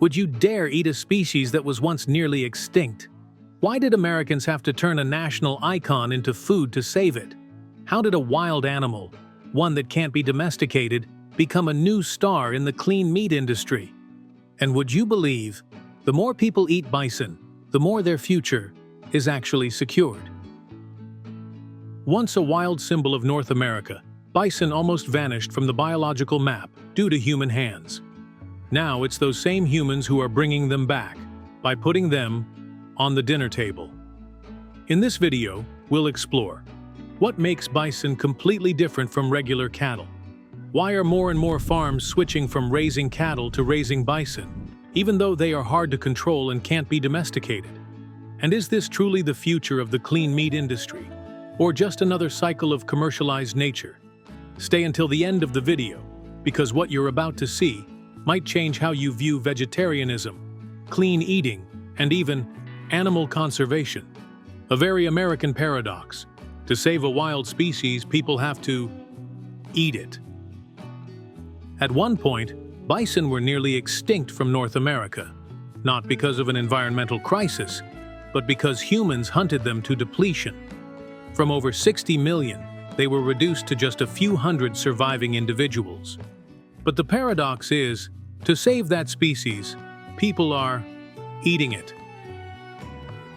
Would you dare eat a species that was once nearly extinct? Why did Americans have to turn a national icon into food to save it? How did a wild animal, one that can't be domesticated, become a new star in the clean meat industry? And would you believe, the more people eat bison, the more their future is actually secured? Once a wild symbol of North America, bison almost vanished from the biological map due to human hands. Now it's those same humans who are bringing them back by putting them on the dinner table. In this video, we'll explore what makes bison completely different from regular cattle. Why are more and more farms switching from raising cattle to raising bison, even though they are hard to control and can't be domesticated? And is this truly the future of the clean meat industry, or just another cycle of commercialized nature? Stay until the end of the video, because what you're about to see might change how you view vegetarianism, clean eating, and even animal conservation. A very American paradox. To save a wild species, people have to eat it. At one point, bison were nearly extinct from North America, not because of an environmental crisis, but because humans hunted them to depletion. From over 60 million, they were reduced to just a few hundred surviving individuals. But the paradox is, to save that species, people are eating it.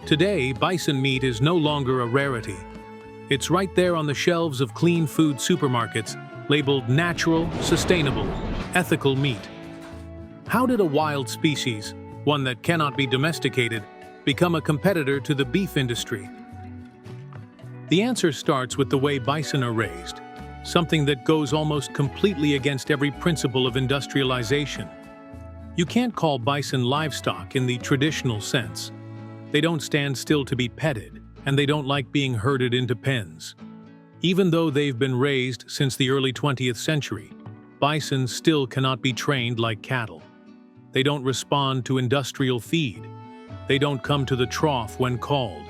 Today, bison meat is no longer a rarity. It's right there on the shelves of clean food supermarkets, labeled natural, sustainable, ethical meat. How did a wild species, one that cannot be domesticated, become a competitor to the beef industry? The answer starts with the way bison are raised, something that goes almost completely against every principle of industrialization. You can't call bison livestock in the traditional sense. They don't stand still to be petted, and they don't like being herded into pens. Even though they've been raised since the early 20th century, bison still cannot be trained like cattle. They don't respond to industrial feed. They don't come to the trough when called.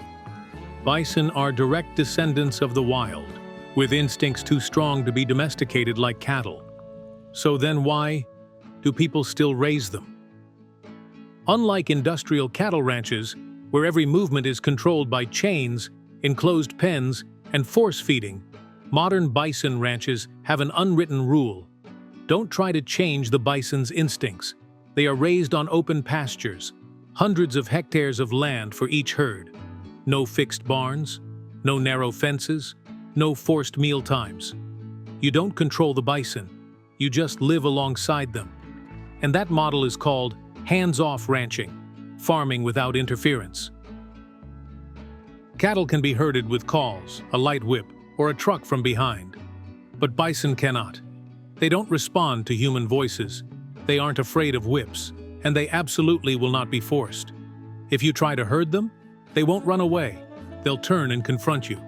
Bison are direct descendants of the wild, with instincts too strong to be domesticated like cattle. So then why do people still raise them? Unlike industrial cattle ranches, where every movement is controlled by chains, enclosed pens, and force feeding, modern bison ranches have an unwritten rule. Don't try to change the bison's instincts. They are raised on open pastures, hundreds of hectares of land for each herd. No fixed barns, no narrow fences, no forced meal times. You don't control the bison, you just live alongside them. And that model is called hands-off ranching, farming without interference. Cattle can be herded with calls, a light whip, or a truck from behind. But bison cannot. They don't respond to human voices, they aren't afraid of whips, and they absolutely will not be forced. If you try to herd them, they won't run away. They'll turn and confront you.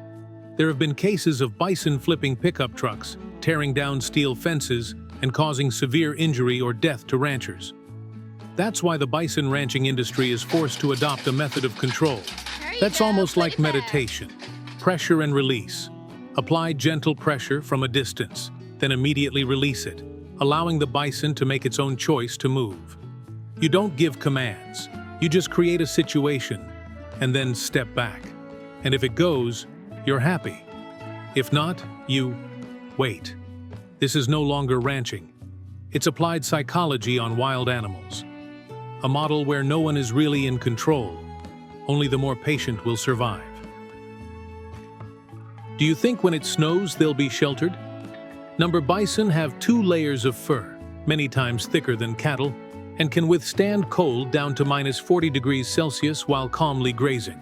There have been cases of bison flipping pickup trucks, tearing down steel fences, and causing severe injury or death to ranchers. That's why the bison ranching industry is forced to adopt a method of control. That's almost like meditation. Pressure and release. Apply gentle pressure from a distance, then immediately release it, allowing the bison to make its own choice to move. You don't give commands. You just create a situation, and then step back. And if it goes, you're happy. If not, you wait. This is no longer ranching. It's applied psychology on wild animals. A model where no one is really in control. Only the more patient will survive. Do you think when it snows they'll be sheltered? Bison have 2 layers of fur, many times thicker than cattle, and can withstand cold down to -40 degrees Celsius while calmly grazing.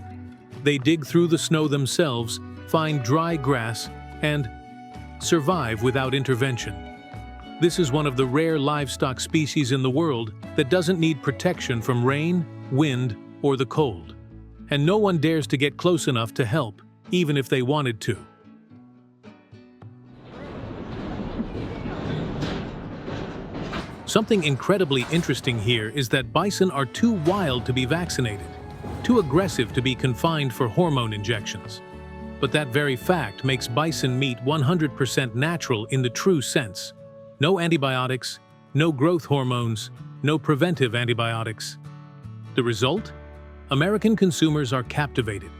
They dig through the snow themselves, find dry grass, and survive without intervention. This is one of the rare livestock species in the world that doesn't need protection from rain, wind, or the cold. And no one dares to get close enough to help, even if they wanted to. Something incredibly interesting here is that bison are too wild to be vaccinated, too aggressive to be confined for hormone injections. But that very fact makes bison meat 100% natural in the true sense. No antibiotics, no growth hormones, no preventive antibiotics. The result? American consumers are captivated.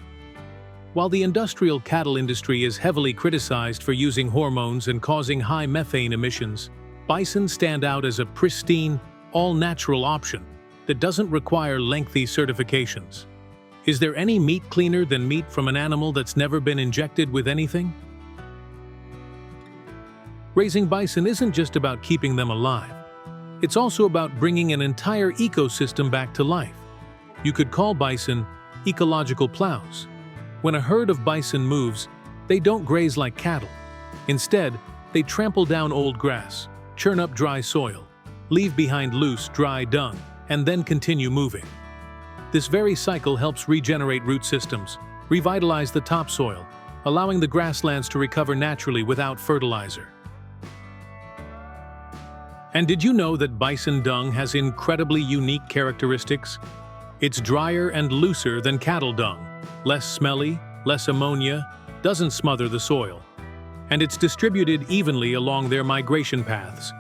While the industrial cattle industry is heavily criticized for using hormones and causing high methane emissions, bison stand out as a pristine, all-natural option that doesn't require lengthy certifications. Is there any meat cleaner than meat from an animal that's never been injected with anything? Raising bison isn't just about keeping them alive. It's also about bringing an entire ecosystem back to life. You could call bison ecological plows. When a herd of bison moves, they don't graze like cattle. Instead, they trample down old grass, churn up dry soil, leave behind loose, dry dung, and then continue moving. This very cycle helps regenerate root systems, revitalize the topsoil, allowing the grasslands to recover naturally without fertilizer. And did you know that bison dung has incredibly unique characteristics? It's drier and looser than cattle dung, less smelly, less ammonia, doesn't smother the soil. And it's distributed evenly along their migration paths,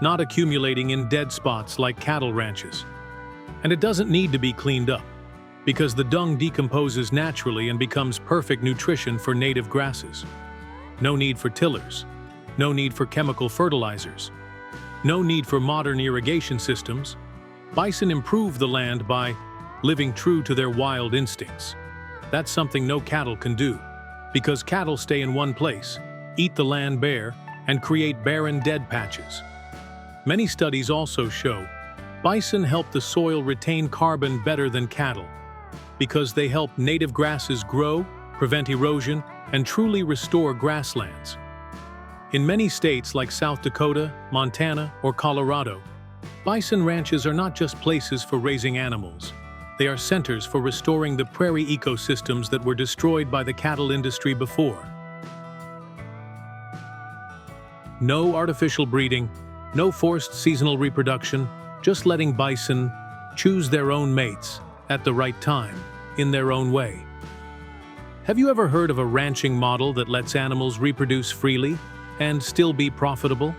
not accumulating in dead spots like cattle ranches. And it doesn't need to be cleaned up, because the dung decomposes naturally and becomes perfect nutrition for native grasses. No need for tillers, no need for chemical fertilizers, no need for modern irrigation systems. Bison improve the land by living true to their wild instincts. That's something no cattle can do, because cattle stay in one place, eat the land bare, and create barren dead patches. Many studies also show bison help the soil retain carbon better than cattle, because they help native grasses grow, prevent erosion, and truly restore grasslands. In many states like South Dakota, Montana, or Colorado, bison ranches are not just places for raising animals. They are centers for restoring the prairie ecosystems that were destroyed by the cattle industry before. No artificial breeding, no forced seasonal reproduction, just letting bison choose their own mates at the right time, in their own way. Have you ever heard of a ranching model that lets animals reproduce freely and still be profitable?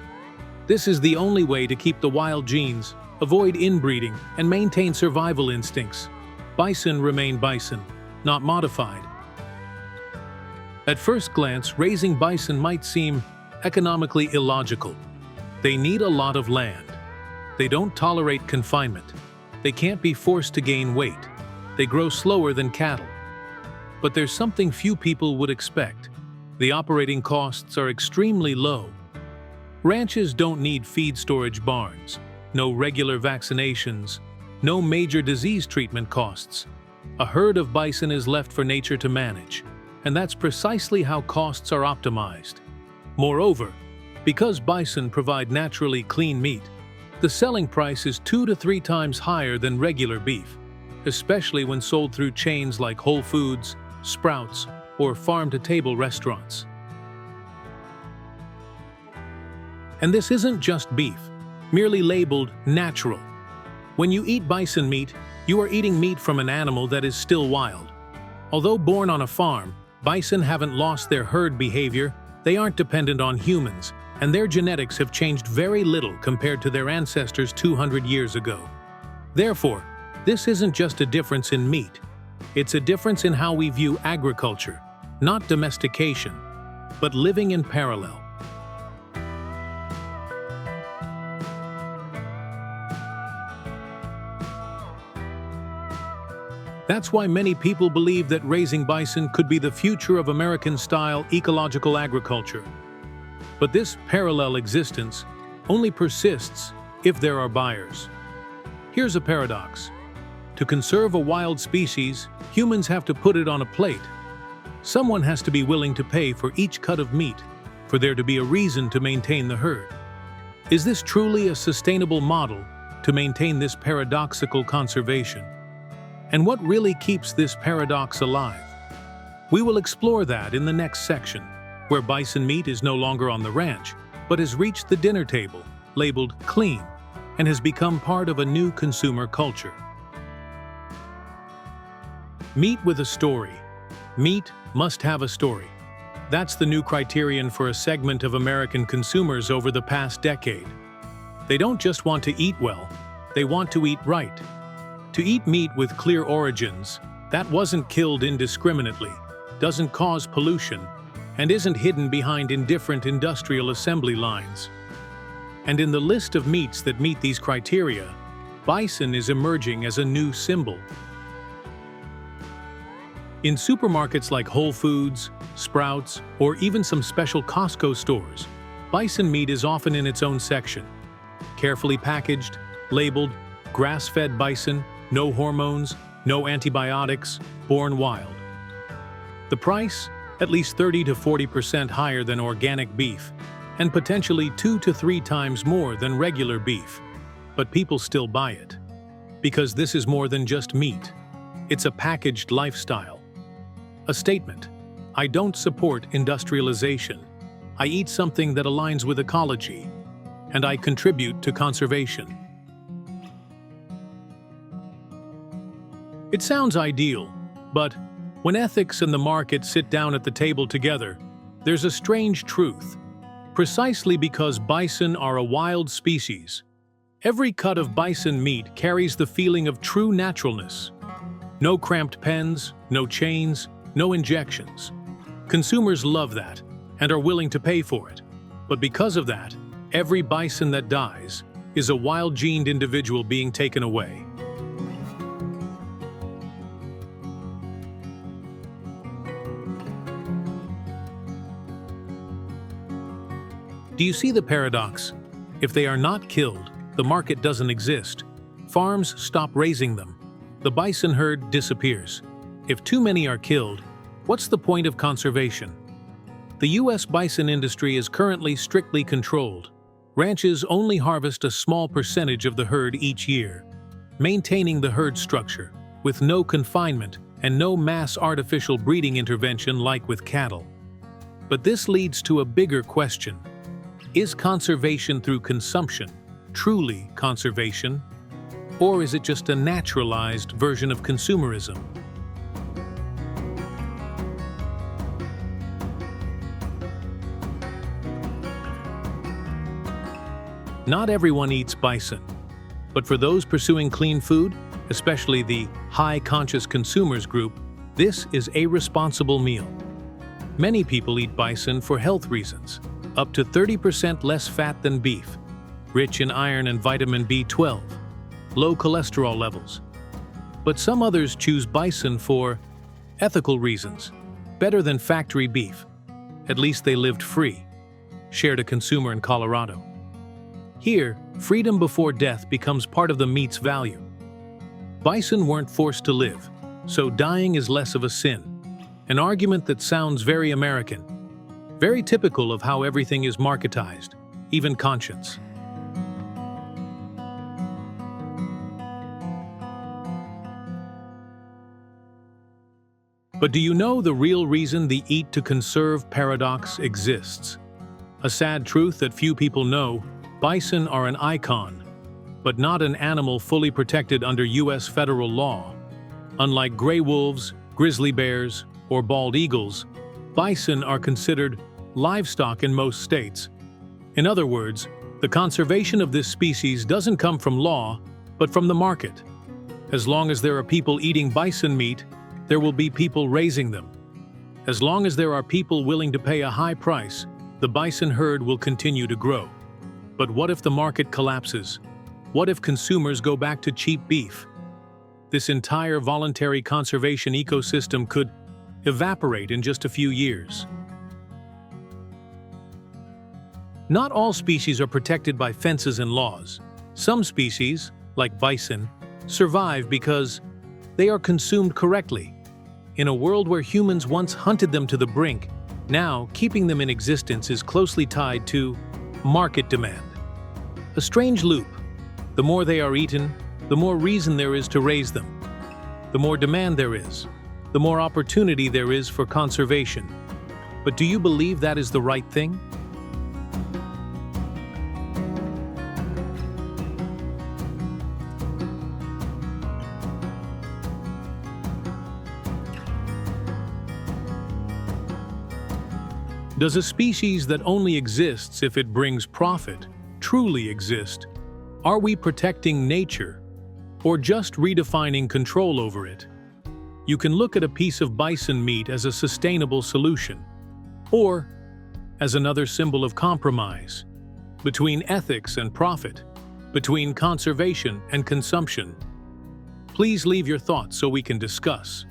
This is the only way to keep the wild genes, avoid inbreeding, and maintain survival instincts. Bison remain bison, not modified. At first glance, raising bison might seem economically illogical. They need a lot of land. They don't tolerate confinement. They can't be forced to gain weight. They grow slower than cattle. But there's something few people would expect. The operating costs are extremely low. Ranches don't need feed storage barns, no regular vaccinations, no major disease treatment costs. A herd of bison is left for nature to manage, and that's precisely how costs are optimized. Moreover, because bison provide naturally clean meat, the selling price is 2 to 3 times higher than regular beef, especially when sold through chains like Whole Foods, Sprouts, or farm-to-table restaurants. And this isn't just beef, merely labeled natural. When you eat bison meat, you are eating meat from an animal that is still wild. Although born on a farm, bison haven't lost their herd behavior, they aren't dependent on humans, and their genetics have changed very little compared to their ancestors 200 years ago. Therefore, this isn't just a difference in meat. It's a difference in how we view agriculture, not domestication, but living in parallel. That's why many people believe that raising bison could be the future of American-style ecological agriculture. But this parallel existence only persists if there are buyers. Here's a paradox. To conserve a wild species, humans have to put it on a plate. Someone has to be willing to pay for each cut of meat for there to be a reason to maintain the herd. Is this truly a sustainable model to maintain this paradoxical conservation? And what really keeps this paradox alive? We will explore that in the next section, where bison meat is no longer on the ranch, but has reached the dinner table, labeled clean, and has become part of a new consumer culture. Meat with a story. Meat must have a story. That's the new criterion for a segment of American consumers over the past decade. They don't just want to eat well, They want to eat right. To eat meat with clear origins, that wasn't killed indiscriminately, doesn't cause pollution, and isn't hidden behind indifferent industrial assembly lines. And in the list of meats that meet these criteria, bison is emerging as a new symbol. In supermarkets like Whole Foods, Sprouts, or even some special Costco stores, bison meat is often in its own section. Carefully packaged, labeled, grass-fed bison, no hormones, no antibiotics, born wild. The price? At least 30 to 40% higher than organic beef, and potentially 2 to 3 times more than regular beef. But people still buy it. Because this is more than just meat. It's a packaged lifestyle. A statement: I don't support industrialization. I eat something that aligns with ecology, and I contribute to conservation. It sounds ideal, but when ethics and the market sit down at the table together, there's a strange truth. Precisely because bison are a wild species, every cut of bison meat carries the feeling of true naturalness. No cramped pens, no chains, no injections. Consumers love that and are willing to pay for it. But because of that, every bison that dies is a wild-gened individual being taken away. Do you see the paradox? If they are not killed, the market doesn't exist. Farms stop raising them. The bison herd disappears. If too many are killed, what's the point of conservation? The U.S. bison industry is currently strictly controlled. Ranches only harvest a small percentage of the herd each year, maintaining the herd structure, with no confinement and no mass artificial breeding intervention like with cattle. But this leads to a bigger question. Is conservation through consumption truly conservation? Or is it just a naturalized version of consumerism? Not everyone eats bison, but for those pursuing clean food, especially the high-conscious consumers group, this is a responsible meal. Many people eat bison for health reasons, up to 30% less fat than beef, rich in iron and vitamin B12, low cholesterol levels. But some others choose bison for ethical reasons, better than factory beef. At least they lived free, shared a consumer in Colorado. Here, freedom before death becomes part of the meat's value. Bison weren't forced to live, so dying is less of a sin. An argument that sounds very American, very typical of how everything is marketized, even conscience. But do you know the real reason the eat to conserve paradox exists? A sad truth that few people know: bison are an icon, but not an animal fully protected under U.S. federal law. Unlike gray wolves, grizzly bears, or bald eagles, bison are considered livestock in most states. In other words, the conservation of this species doesn't come from law, but from the market. As long as there are people eating bison meat, there will be people raising them. As long as there are people willing to pay a high price, the bison herd will continue to grow. But what if the market collapses? What if consumers go back to cheap beef? This entire voluntary conservation ecosystem could evaporate in just a few years. Not all species are protected by fences and laws. Some species, like bison, survive because they are consumed correctly. In a world where humans once hunted them to the brink, now keeping them in existence is closely tied to market demand. A strange loop. The more they are eaten, the more reason there is to raise them. The more demand there is, the more opportunity there is for conservation. But do you believe that is the right thing? Does a species that only exists if it brings profit truly exist? Are we protecting nature or just redefining control over it? You can look at a piece of bison meat as a sustainable solution, or as another symbol of compromise between ethics and profit, between conservation and consumption. Please leave your thoughts so we can discuss.